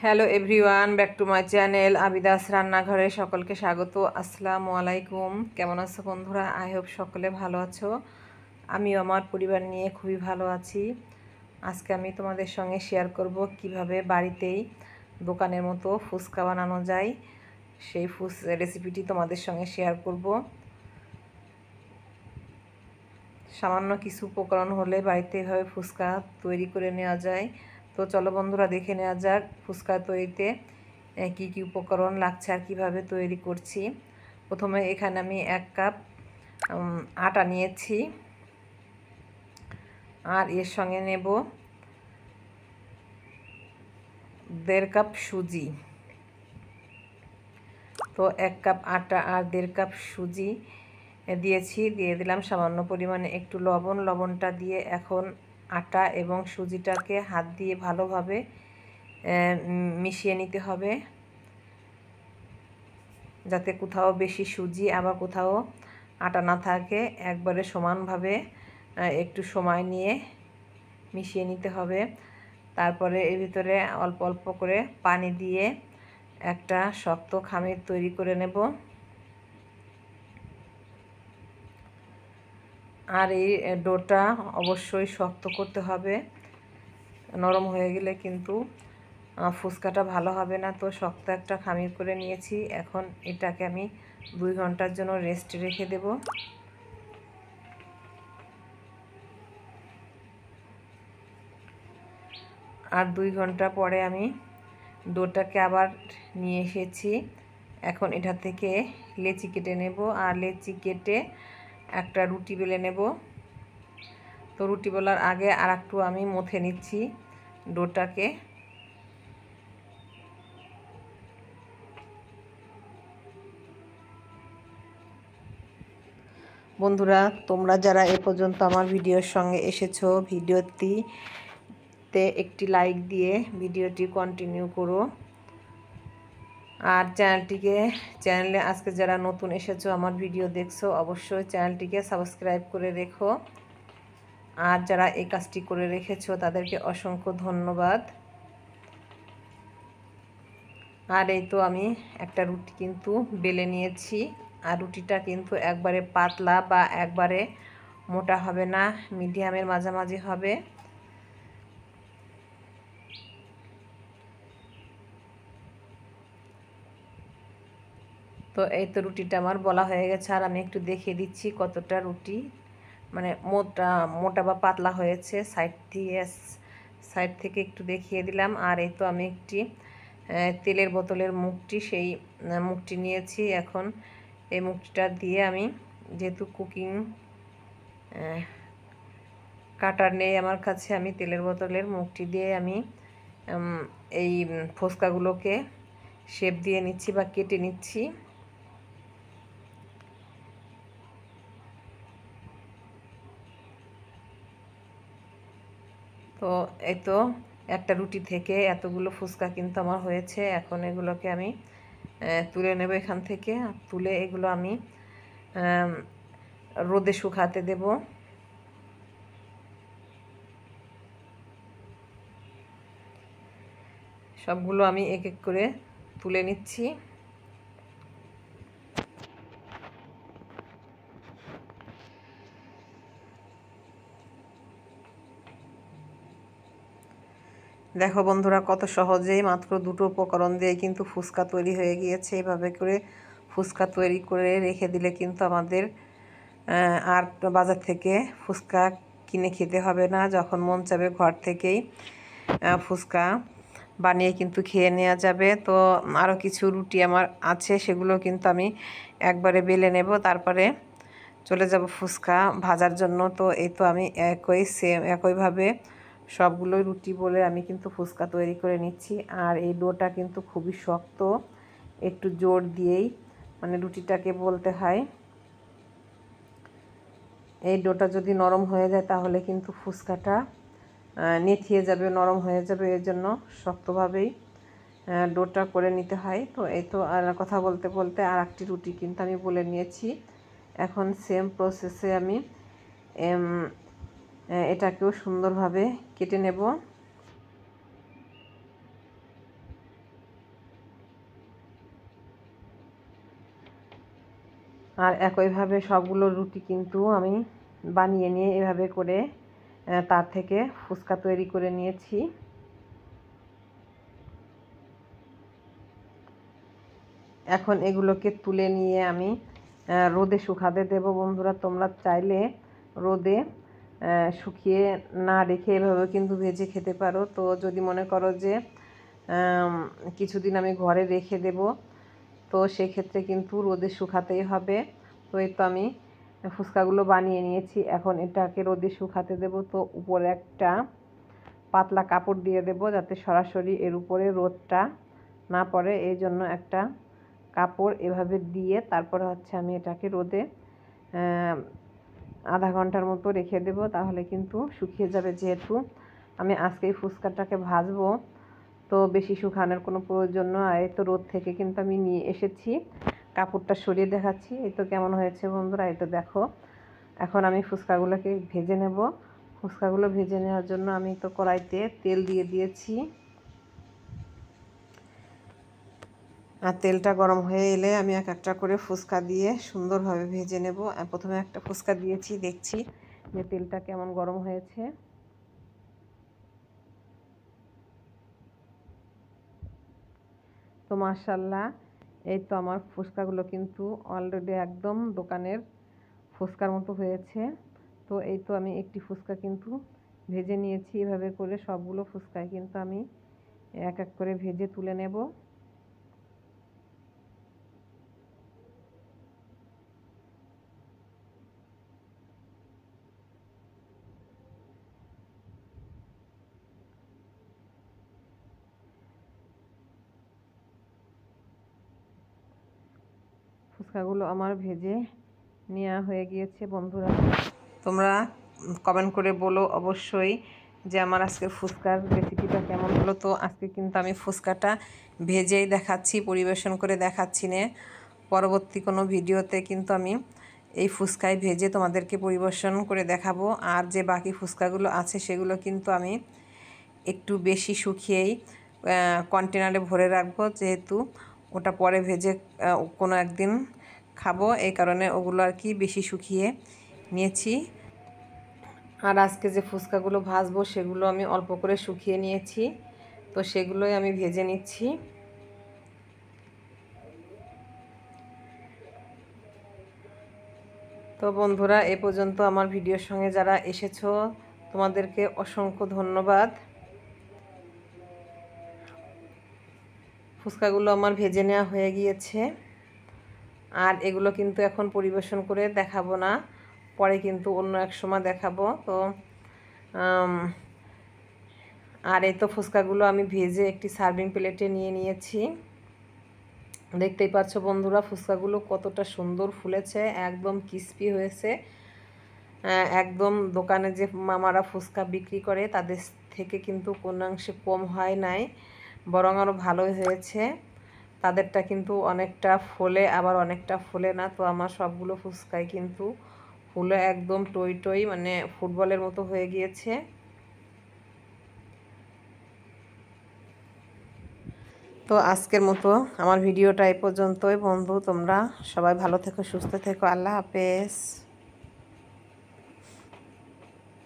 Hello everyone, back to my channel আবিদাস রান্নাঘরে সকলকে স্বাগত। আসসালামু আলাইকুম। কেমন আছো বন্ধুরা? আই হোপ সকলে ভালো আছো। আমিও আমার পরিবার নিয়ে খুবই ভালো আছি। আজকে আমি তোমাদের সঙ্গে শেয়ার করব কিভাবে বাড়িতেই দোকানের মতো ফুচকা বানানো যায়। সেই রেসিপিটি তোমাদের সঙ্গে শেয়ার করব। সামান্য কিছু উপকরণ হলে বাড়িতে এভাবে ফুচকা তৈরি করে নেওয়া যায়। তো চলো বন্ধুরা, দেখে নেওয়া যাক ফুচকা তৈরিতে কি কি উপকরণ লাগছে আর কিভাবে তৈরি করছি। প্রথমে এখানে আমি 1 কাপ আটা নিয়েছি, আর এর সঙ্গে নেব 1.5 কাপ সুজি। তো 1 কাপ আটা আর 1.5 কাপ সুজি দিয়েছি, দিয়ে দিলাম সামান্য পরিমাণে একটু লবণ। লবণটা দিয়ে এখন আটা এবং সুজিটাকে হাত দিয়ে ভালোভাবে মিশিয়ে নিতে হবে, যাতে কোথাও বেশি সুজি আবার কোথাও আটা না থাকে। একবারে সমানভাবে একটু সময় নিয়ে মিশিয়ে নিতে হবে। তারপরে এর ভিতরে অল্প অল্প করে পানি দিয়ে একটা শক্ত খামির তৈরি করে নেব। আর এই ডোটা অবশ্যই শক্ত করতে হবে, নরম হয়ে গেলে কিন্তু ফুচকাটা ভালো হবে না। তো শক্ত একটা খামির করে নিয়েছি। এখন এটাকে আমি 2 ঘন্টার জন্য রেস্ট রেখে দেব। আর 2 ঘন্টা পরে আমি ডোটাকে আবার নিয়ে এসেছি। এখন এটা থেকে লেচি কেটে নেব, আর লেচি কেটে একটা রুটি বেলে নেব। তো রুটি বেলার আগে আর একটু আমি মথে নিচ্ছি ডোটাকে। বন্ধুরা, তোমরা যারা এ পর্যন্ত আমার ভিডিওর সঙ্গে এসেছো, ভিডিওটিতে একটি লাইক দিয়ে ভিডিওটি কন্টিনিউ করো। আর চ্যানেলে আজকে যারা নতুন এসেছো, আমার ভিডিও দেখছো, অবশ্যই চ্যানেলটিকে সাবস্ক্রাইব করে রেখো। আর যারা এই কাজটি করে রেখেছো তাদেরকে অসংখ্য ধন্যবাদ। আর এই তো আমি একটা রুটি কিন্তু বেলে নিয়েছি। আর রুটিটা কিন্তু একবারে পাতলা বা একবারে মোটা হবে না, মিডিয়ামের মাঝামাঝি হবে। তো এই তো রুটিটা আমার বলা হয়ে গেছে। আর আমি একটু দেখিয়ে দিচ্ছি কতটা রুটি মানে মোটা বা পাতলা হয়েছে। সাইড থেকে একটু দেখিয়ে দিলাম। আর এই তো আমি একটি তেলের বোতলের সেই মুখটি নিয়েছি। এখন এই মুখটা দিয়ে আমি, যেহেতু কুকিং কাটার নেই আমার কাছে, আমি তেলের বোতলের মুখটি দিয়ে আমি এই ফুচকাগুলোকে শেপ দিয়ে নিচ্ছি বা কেটে নিচ্ছি। তো এই তো একটা রুটি থেকে এতগুলো ফুচকা কিন্তু আমার হয়েছে। এখন এগুলোকে আমি তুলে নেব এখান থেকে। তুলে এগুলো আমি রোদে শুকাতে দেব। সবগুলো আমি এক এক করে তুলে নিচ্ছি। দেখো বন্ধুরা, কত সহজেই মাত্র 2টো উপকরণ দিয়ে কিন্তু ফুচকা তৈরি হয়ে গিয়েছে। এভাবে করে ফুচকা তৈরি করে রেখে দিলে কিন্তু আমাদের আর বাজার থেকে ফুচকা কিনে খেতে হবে না। যখন মন চাবে ঘর থেকেই ফুচকা বানিয়ে কিন্তু খেয়ে নেওয়া যাবে। তো আরও কিছু রুটি আমার আছে, সেগুলো কিন্তু আমি একবারে বেলে নেব, তারপরে চলে যাব ফুচকা ভাজার জন্য। তো এই তো আমি একইভাবে সবগুলোই রুটি বলে আমি কিন্তু ফুচকা তৈরি করে নিচ্ছি। আর এই ডোটা কিন্তু খুবই শক্ত, একটু জোর দিয়েই মানে রুটিটাকে বলতে হয়। এই ডোটা যদি নরম হয়ে যায় তাহলে কিন্তু ফুচকাটা নেতিয়ে যাবে, নরম হয়ে যাবে। এর জন্য শক্তভাবেই ডোটা করে নিতে হয়। তো এই তো আর কথা বলতে বলতে আর একটি রুটি কিন্তু আমি বলে নিয়েছি। এখন সেম প্রসেসে আমি এটাকেও সুন্দরভাবে কেটে নেব। আর একইভাবে সবগুলো রুটি কিন্তু আমি বানিয়ে নিয়ে এভাবে করে তার থেকে ফুচকা তৈরি করে নিয়েছি। এখন এগুলোকে তুলে নিয়ে আমি রোদে শুকাতে দেব। বন্ধুরা, তোমরা চাইলে রোদে শুকিয়ে না রেখে এভাবে কিন্তু ভেজে খেতে পারো। তো যদি মনে করো যে কিছুদিন আমি ঘরে রেখে দেব, তো সেক্ষেত্রে কিন্তু রোদে শুকাতেই হবে। তো এই তো আমি ফুচকাগুলো বানিয়ে নিয়েছি। এখন এটাকে রোদে শুকাতে দেব। তো উপরে একটা পাতলা কাপড় দিয়ে দেব, যাতে সরাসরি এর উপরে রোদটা না পড়ে। এই জন্য একটা কাপড় এভাবে দিয়ে তারপরে হচ্ছে আমি এটাকে রোদে আধা ঘন্টার মতো রেখে দেব, তাহলে কিন্তু শুকিয়ে যাবে। যেহেতু আমি আজকে এই ফুচকাটাকে ভাজবো, তো বেশি শুকানোর কোনো প্রয়োজন নয়। এই তো রোদ থেকে কিন্তু আমি নিয়ে এসেছি, কাপড়টা সরিয়ে দেখাচ্ছি। এই তো কেমন হয়েছে বন্ধুরা, এই তো দেখো। এখন আমি ফুচকাগুলোকে ভেজে নেব। ফুচকাগুলো ভেজে নেওয়ার জন্য আমি তো কড়াইতে তেল দিয়ে দিয়েছি, আর তেলটা গরম হয়ে এলে আমি এক একটা করে ফুচকা দিয়ে সুন্দরভাবে ভেজে নেব। প্রথমে একটা ফুচকা দিয়েছি, দেখছি যে তেলটা কেমন গরম হয়েছে। তো মাশাআল্লাহ, এই তো আমার ফুচকাগুলো কিন্তু অলরেডি একদম দোকানের ফুচকার মতো হয়েছে। তো এই তো আমি একটি ফুচকা কিন্তু ভেজে নিয়েছি। এভাবে করে সবগুলো ফুচকায় কিন্তু আমি এক এক করে ভেজে তুলে নেব। ফুচকাগুলো আমার ভেজে নেওয়া হয়ে গিয়েছে। বন্ধুরা, তোমরা কমেন্ট করে বলো অবশ্যই যে আমার আজকের ফুচকার রেসিপিটা কেমন হলো। তো আজকে কিন্তু আমি ফুচকাটা ভেজেই দেখাচ্ছি, পরিবেশন করে দেখাচ্ছি না। পরবর্তী কোনো ভিডিওতে কিন্তু আমি এই ফুচকায় ভেজে তোমাদেরকে পরিবেশন করে দেখাবো। আর যে বাকি ফুচকাগুলো আছে সেগুলো কিন্তু আমি একটু বেশি শুকিয়েই কন্টেনারে ভরে রাখবো, যেহেতু ওটা পরে ভেজে কোনো একদিন খাবো। এই কারণে ওগুলো আর কি বেশি শুকিয়ে নিয়েছি। আর আজকে যে ফুচকাগুলো ভাজবো সেগুলো আমি অল্প করে শুকিয়ে নিয়েছি, তো সেগুলোই আমি ভেজে নিচ্ছি। তো বন্ধুরা, এ পর্যন্ত আমার ভিডিওর সঙ্গে যারা এসেছো তোমাদেরকে অসংখ্য ধন্যবাদ। ফুচকাগুলো আমার ভেজে নেওয়া হয়ে গিয়েছে, আর এগুলো কিন্তু এখন পরিবেশন করে দেখাবো না, পরে কিন্তু অন্য এক সময় দেখাবো। তো আর এই তো ফুচকাগুলো আমি ভেজে একটি সার্ভিং প্লেটে নিয়ে নিয়েছি। দেখতেই পাচ্ছ বন্ধুরা, ফুচকাগুলো কতটা সুন্দর ফুলেছে, একদম ক্রিস্পি হয়েছে। একদম দোকানে যে মামারা ফুচকা বিক্রি করে তাদের থেকে কিন্তু কোনাংশে কম হয় নাই, বরং আরও ভালোই হয়েছে। তাদেরটা কিন্তু অনেকটা ফোলে, আবার অনেকটা ফোলে না। তো আমার সবগুলো ফুচকাই কিন্তু ফুলে একদম টই টই, মানে ফুটবলের মতো হয়ে গিয়েছে। তো আজকের মতো আমার ভিডিওটা এই পর্যন্তই। বন্ধু, তোমরা সবাই ভালো থেকো, সুস্থ থেকো। আল্লাহ হাফেজ।